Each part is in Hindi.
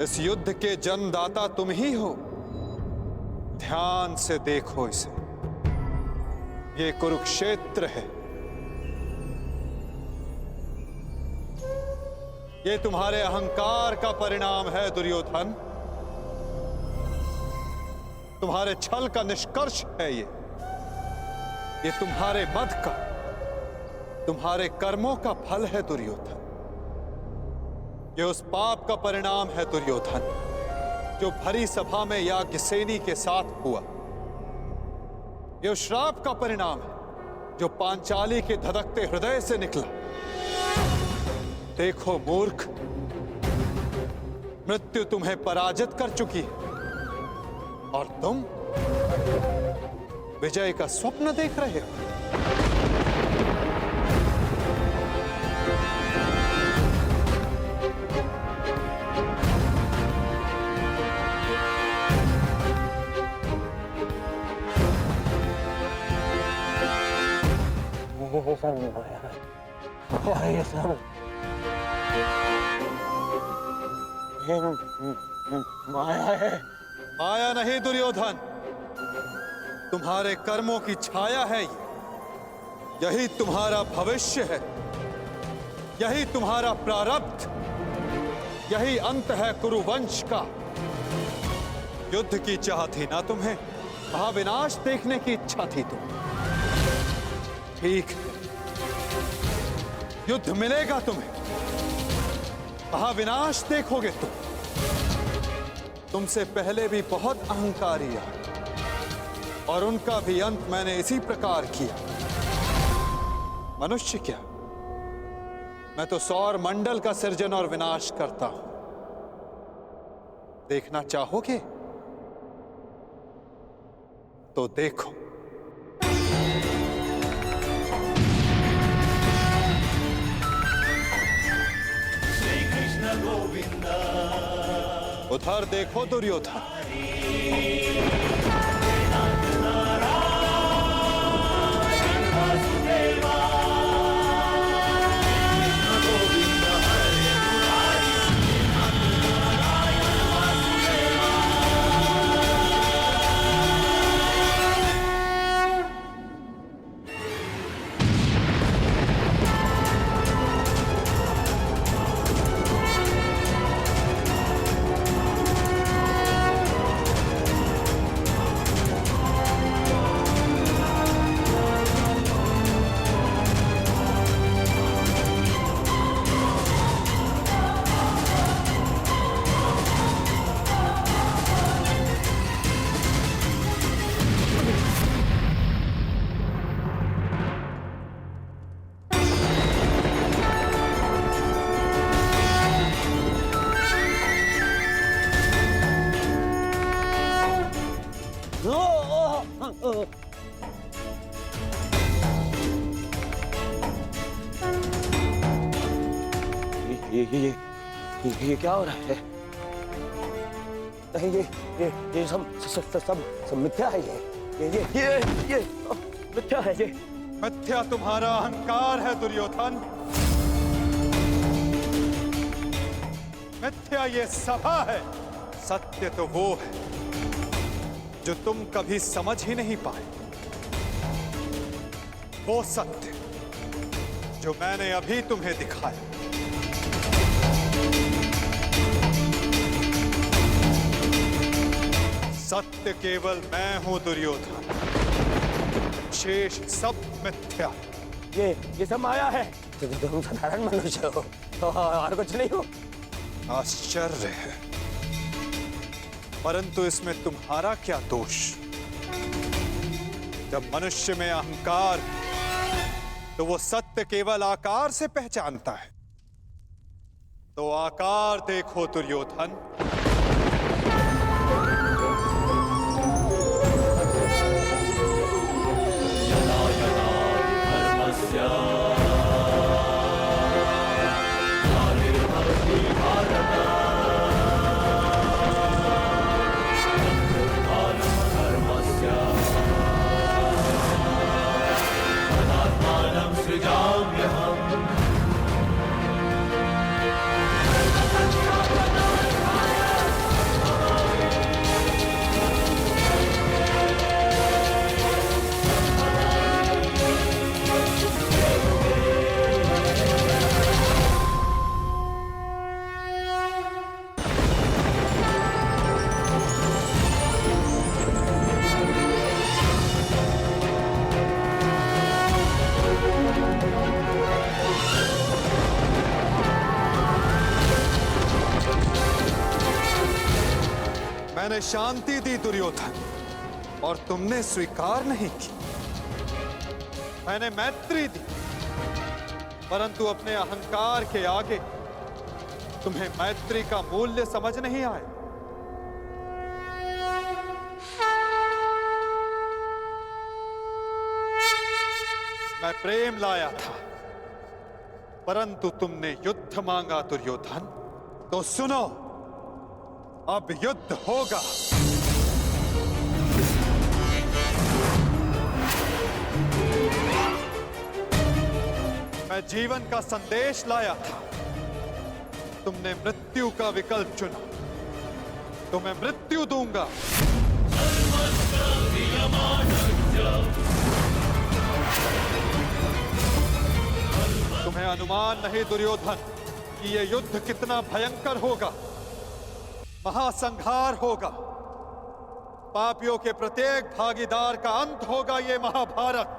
इस युद्ध के जन्मदाता तुम ही हो। ध्यान से देखो इसे, ये कुरुक्षेत्र है। ये तुम्हारे अहंकार का परिणाम है दुर्योधन। तुम्हारे छल का निष्कर्ष है ये तुम्हारे मद का, तुम्हारे कर्मों का फल है दुर्योधन। ये उस पाप का परिणाम है दुर्योधन जो भरी सभा में याज्ञसेनी के साथ हुआ। ये उस श्राप का परिणाम है जो पांचाली के धधकते हृदय से निकला। देखो मूर्ख, मृत्यु तुम्हें पराजित कर चुकी है और तुम विजय का स्वप्न देख रहे हो। माया है। माया नहीं दुर्योधन, तुम्हारे कर्मों की छाया है ये। यही तुम्हारा भविष्य है, यही तुम्हारा प्रारब्ध, यही अंत है कुरुवंश का। युद्ध की चाह थी ना तुम्हें, महाविनाश देखने की इच्छा थी तुम्हें। ठीक है, युद्ध मिलेगा तुम्हें, महाविनाश देखोगे तुम। तुमसे पहले भी बहुत अहंकारी आए और उनका भी अंत मैंने इसी प्रकार किया। मनुष्य क्या, मैं तो सौर मंडल का सृजन और विनाश करता हूं। देखना चाहोगे तो देखो। उधर देखो दुर्योधन। ये क्या हो रहा है? नहीं, ये सब मिथ्या है। ये मिथ्या है। ये मिथ्या तुम्हारा अहंकार है दुर्योधन। मिथ्या ये सभा है। सत्य तो वो है जो तुम कभी समझ ही नहीं पाए। वो सत्य जो मैंने अभी तुम्हें दिखाया। सत्य केवल मैं हूं दुर्योधन, शेष सब मिथ्या। ये सब माया है। तुम साधारण मनुष्य हो और कुछ नहीं हो। आश्चर्य है, परंतु इसमें तुम्हारा क्या दोष? जब मनुष्य में अहंकार, तो वो सत्य केवल आकार से पहचानता है। तो आकार देखो दुर्योधन। मैंने शांति दी दुर्योधन, और तुमने स्वीकार नहीं की। मैंने मैत्री दी, परंतु अपने अहंकार के आगे तुम्हें मैत्री का मूल्य समझ नहीं आया। मैं प्रेम लाया था, परंतु तुमने युद्ध मांगा दुर्योधन। तो सुनो, अब युद्ध होगा। मैं जीवन का संदेश लाया था, तुमने मृत्यु का विकल्प चुना, तो मैं मृत्यु दूंगा। तुम्हें अनुमान नहीं दुर्योधन कि यह युद्ध कितना भयंकर होगा। महासंहार होगा, पापियों के प्रत्येक भागीदार का अंत होगा यह महाभारत।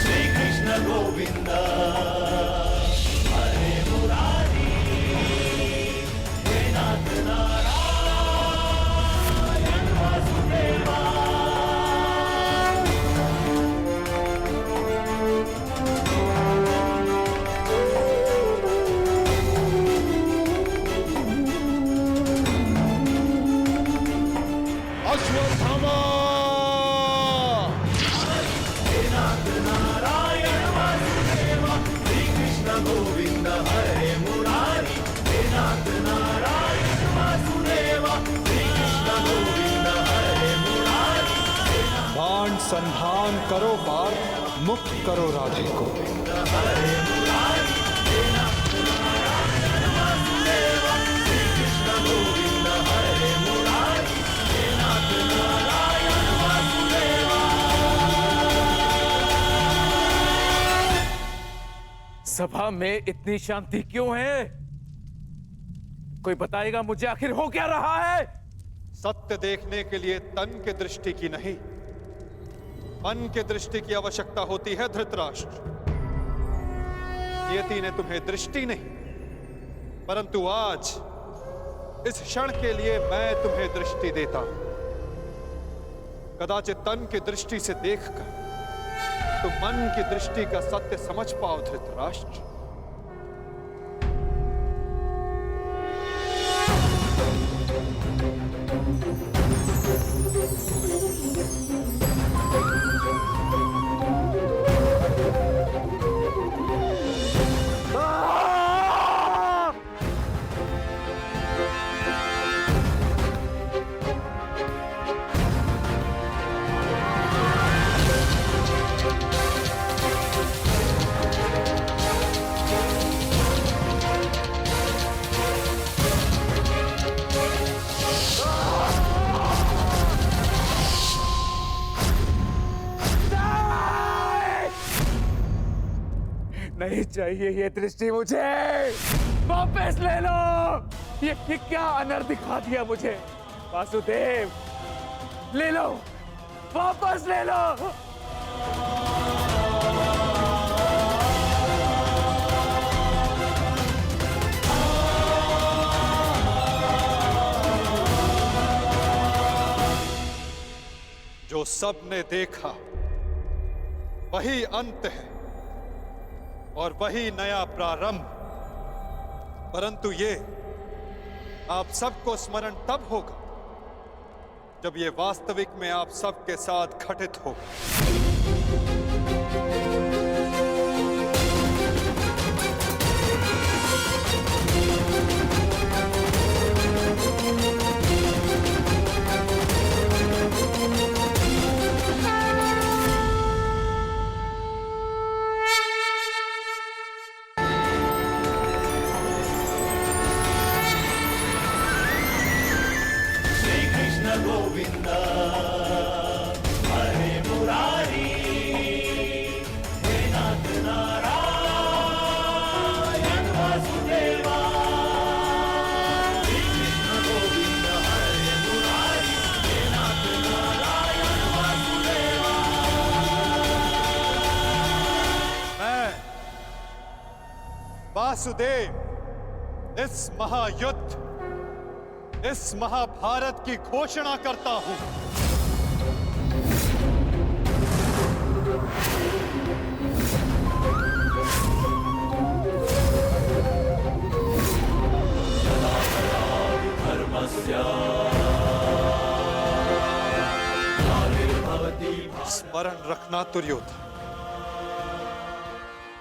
श्री कृष्ण गोविंद हरे मुरारी, हे नाथ नारायण वासुदेवा। अश्वत्थामा! हे नाथ नारायण वासुदेवा, श्री कृष्ण गोविंद हरे मुरारी, हे नाथ नारायण वासुदेवा, श्री कृष्ण गोविंद हरे मुरारी। बाण संधान करो पार, मुक्त करो राधे को। हरे मुरारी, हे नाथ नारायण वासुदेवा, श्री कृष्ण गोविंद हरे मुरारी, हे नाथ नारायण वासुदेवा। सभा में इतनी शांति क्यों है? कोई बताएगा मुझे, आखिर हो क्या रहा है? सत्य देखने के लिए तन के दृष्टि की नहीं, मन के दृष्टि की आवश्यकता होती है धृतराष्ट्र। नियति ने तुम्हें दृष्टि नहीं, परंतु आज इस क्षण के लिए मैं तुम्हें दृष्टि देता हूं। कदाचित तन की दृष्टि से देखकर तुम मन की दृष्टि का सत्य समझ पाओ धृतराष्ट्र। नहीं चाहिए ये दृष्टि मुझे, वापस ले लो। ये क्या अनर्थ दिखा दिया मुझे। वासुदेव, ले लो, वापस ले लो। जो सबने देखा वही अंत है और वही नया प्रारंभ। परंतु ये आप सबको स्मरण तब होगा जब ये वास्तविक में आप सबके साथ घटित होगा। गोविंद हरे मुरारी, वासुदेव, इस महायुद्ध, इस महाभारत की घोषणा करता हूं। स्मरण रखना दुर्योधन,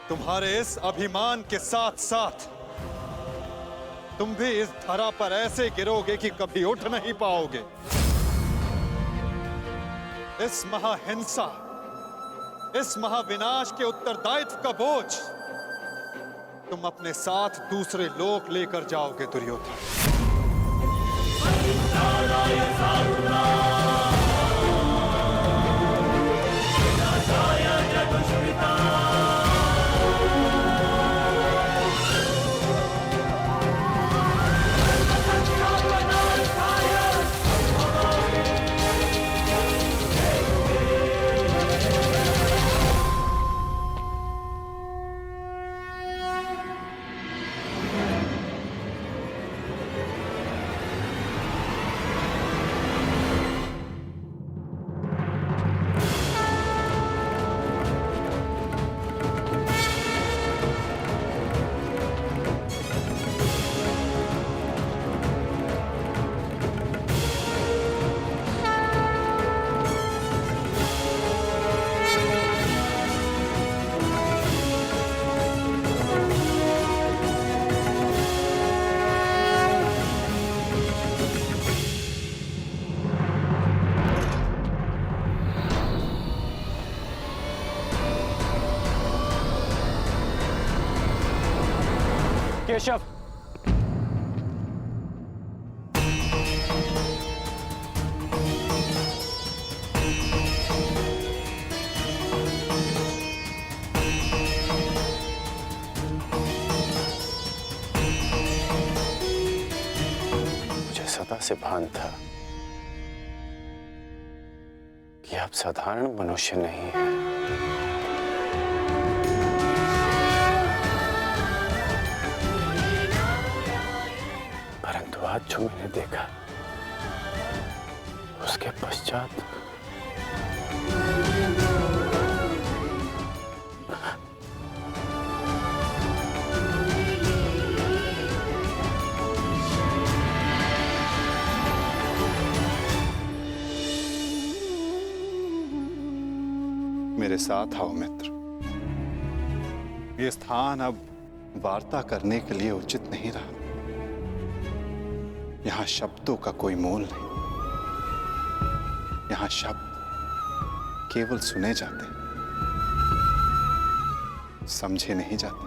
तुम्हारे इस अभिमान के साथ साथ तुम भी इस धरा पर ऐसे गिरोगे कि कभी उठ नहीं पाओगे। इस महाहिंसा, इस महाविनाश के उत्तरदायित्व का बोझ तुम अपने साथ दूसरे लोक लेकर जाओगे दुर्योधन। केशव, मुझे सदा से भान था कि आप साधारण मनुष्य नहीं हैं। परंतु आज जो मैंने देखा, उसके पश्चात मेरे साथ आओ मित्र। ये स्थान अब वार्ता करने के लिए उचित नहीं रहा। यहां शब्दों का कोई मोल नहीं। यहां शब्द केवल सुने जाते, समझे नहीं जाते।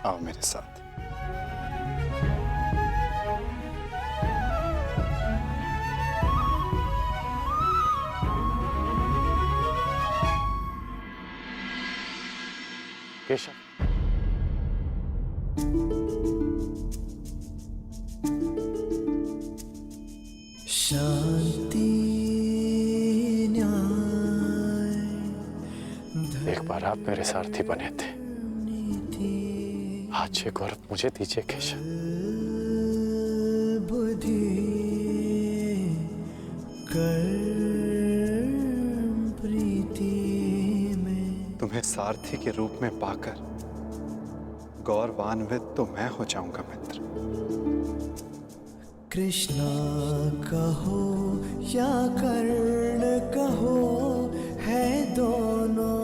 आओ मेरे साथ। केशव, शांति न्याय एक बार आप मेरे सारथी बने थे, आज ये गौरव मुझे दीजिए केशव। बुद्धि कर्म प्रीति में। तुम्हें सारथी के रूप में पाकर गौरवान्वित तो मैं हो जाऊंगा मित्र। कृष्णा कहो या कर्ण कहो, है दोनों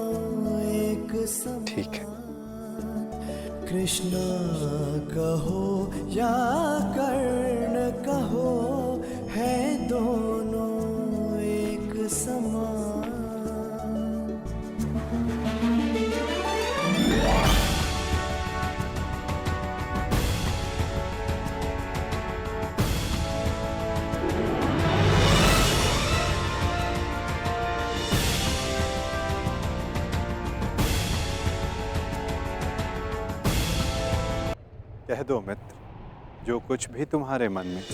एक समान। ठीक है। कृष्णा कहो या कर्ण कहो, है दोनों एक समान। कह दो मित्र, जो कुछ भी तुम्हारे मन में।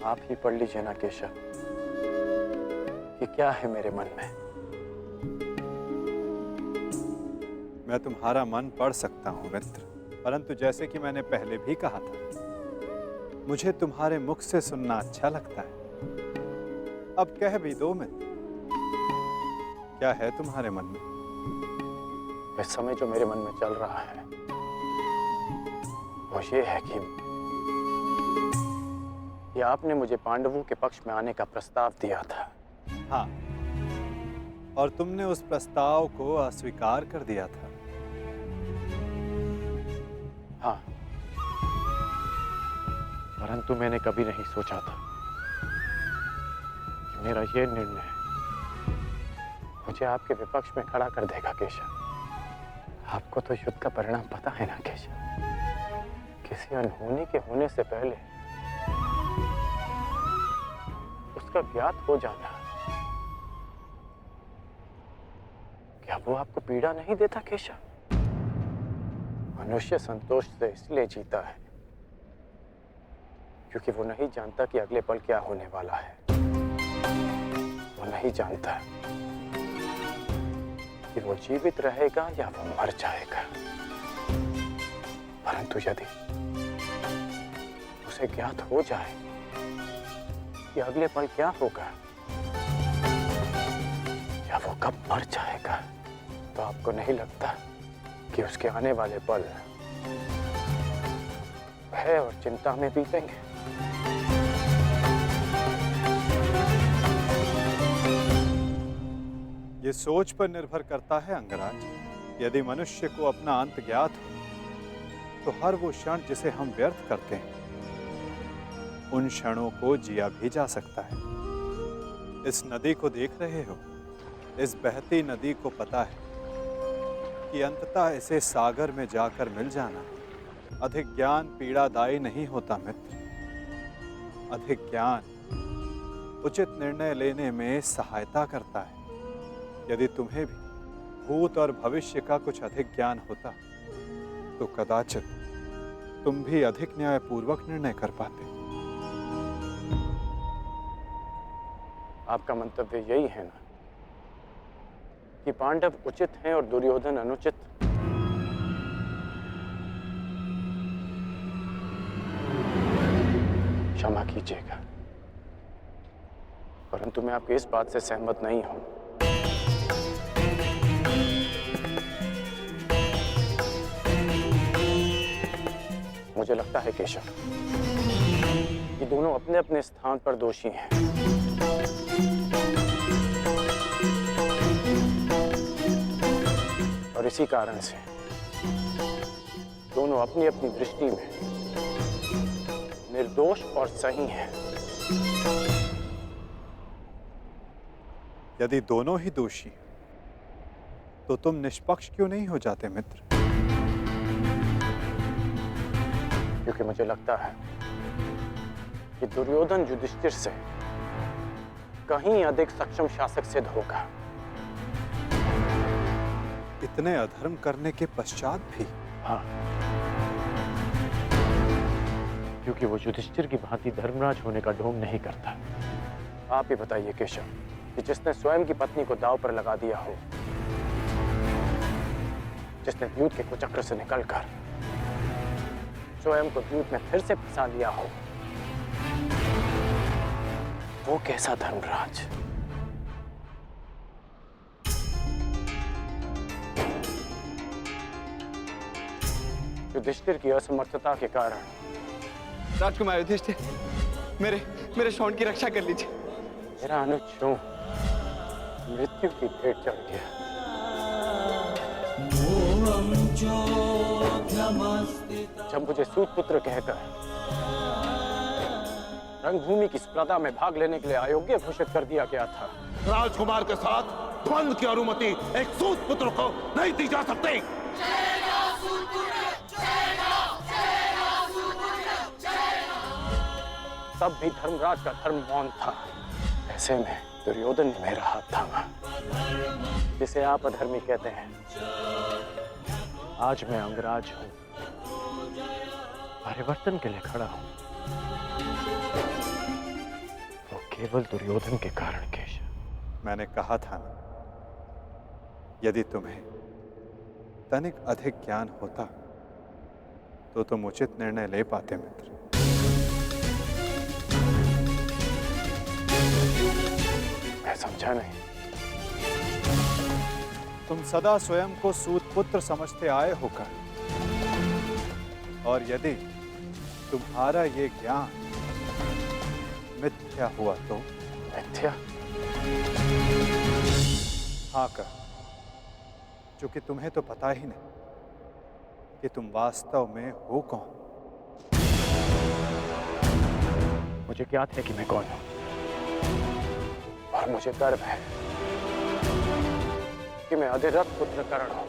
आप ही पढ़ लीजिए ना केशव कि क्या है मेरे मन में। मैं तुम्हारा मन पढ़ सकता हूं मित्र, परंतु जैसे कि मैंने पहले भी कहा था, मुझे तुम्हारे मुख से सुनना अच्छा लगता है। अब कह भी दो मित्र, क्या है तुम्हारे मन में? इस समय जो मेरे मन में चल रहा है वो ये है कि आपने मुझे पांडवों के पक्ष में आने का प्रस्ताव दिया था। हाँ, और तुमने उस प्रस्ताव को अस्वीकार कर दिया था। हाँ, परंतु मैंने कभी नहीं सोचा था कि मेरा ये निर्णय मुझे आपके विपक्ष में खड़ा कर देगा केशव। आपको तो युद्ध का परिणाम पता है ना केशव। किसी अनहोनी के होने से पहले उसका ज्ञात हो जाना, क्या वो आपको पीड़ा नहीं देता केशव? मनुष्य संतोष से इसलिए जीता है क्योंकि वो नहीं जानता कि अगले पल क्या होने वाला है। वो नहीं जानता कि वो जीवित रहेगा या वो मर जाएगा। परंतु यदि उसे ज्ञात हो जाए कि अगले पल क्या होगा या वो कब मर जाएगा, तो आपको नहीं लगता कि उसके आने वाले पल भय और चिंता में बीतेंगे? ये सोच पर निर्भर करता है अंगराज। यदि मनुष्य को अपना अंत ज्ञात हो तो हर वो क्षण जिसे हम व्यर्थ करते हैं, उन क्षणों को जिया भी जा सकता है। इस नदी को देख रहे हो? इस बहती नदी को पता है कि अंततः इसे सागर में जाकर मिल जाना। अधिक ज्ञान पीड़ादायी नहीं होता मित्र। अधिक ज्ञान उचित निर्णय लेने में सहायता करता है। यदि तुम्हें भी भूत और भविष्य का कुछ अधिक ज्ञान होता तो कदाचित तुम भी अधिक न्यायपूर्वक निर्णय कर पाते। आपका मंतव्य यही है ना कि पांडव उचित हैं और दुर्योधन अनुचित? क्षमा कीजिएगा, परंतु मैं आपकी इस बात से सहमत नहीं हूं। मुझे लगता है केशव कि दोनों अपने अपने स्थान पर दोषी हैं। और इसी कारण से दोनों अपनी अपनी दृष्टि में निर्दोष और सही हैं। यदि दोनों ही दोषी तो तुम निष्पक्ष क्यों नहीं हो जाते मित्र? क्योंकि मुझे लगता है कि दुर्योधन युधिष्ठिर से कहीं अधिक सक्षम शासक सिद्ध होगा। इतने अधर्म करने के पश्चात भी? हाँ, क्योंकि वो युधिष्ठिर की भांति धर्मराज होने का ढोंग नहीं करता। आप ही बताइए केशव कि जिसने स्वयं की पत्नी को दांव पर लगा दिया हो, जिसने द्यूत के कुचक्र से निकलकर स्वयं को द्यूत में फिर से फंसा लिया हो, वो कैसा धर्मराज? युधिष्ठिर की असमर्थता के कारण राजकुमार युधिष्ठिर, मेरे शौंड की रक्षा कर लीजिए। मेरा अनुज क्यों मृत्यु की भेंट चढ़ गया? जब मुझे सूतपुत्र कहकर रंगभूमि की स्पर्धा में भाग लेने के लिए अयोग्य घोषित कर दिया गया था, राजकुमार के साथ द्वंद्व की अनुमति एक सूतपुत्र को नहीं दी जा सकती। तब भी धर्मराज का धर्म मौन था। ऐसे में दुर्योधन ने मेरा हाथ थामा, जिसे आप अधर्मी कहते हैं। आज मैं अंगराज हूं, परिवर्तन के लिए खड़ा हूं, वो केवल दुर्योधन के कारण केशव। मैंने कहा था ना, यदि तुम्हें तनिक अधिक ज्ञान होता तो तुम उचित निर्णय ले पाते मित्र। मैं समझा नहीं। तुम सदा स्वयं को सूत पुत्र समझते आए होकर, और यदि तुम्हारा ये ज्ञान मिथ्या हुआ तो? मिथ्या? हाँ कर, क्योंकि तुम्हें तो पता ही नहीं कि तुम वास्तव में हो कौन। मुझे ज्ञात है कि मैं कौन हूं, और मुझे गर्व है कि मैं अधिरथ पुत्र कर्ण हूं।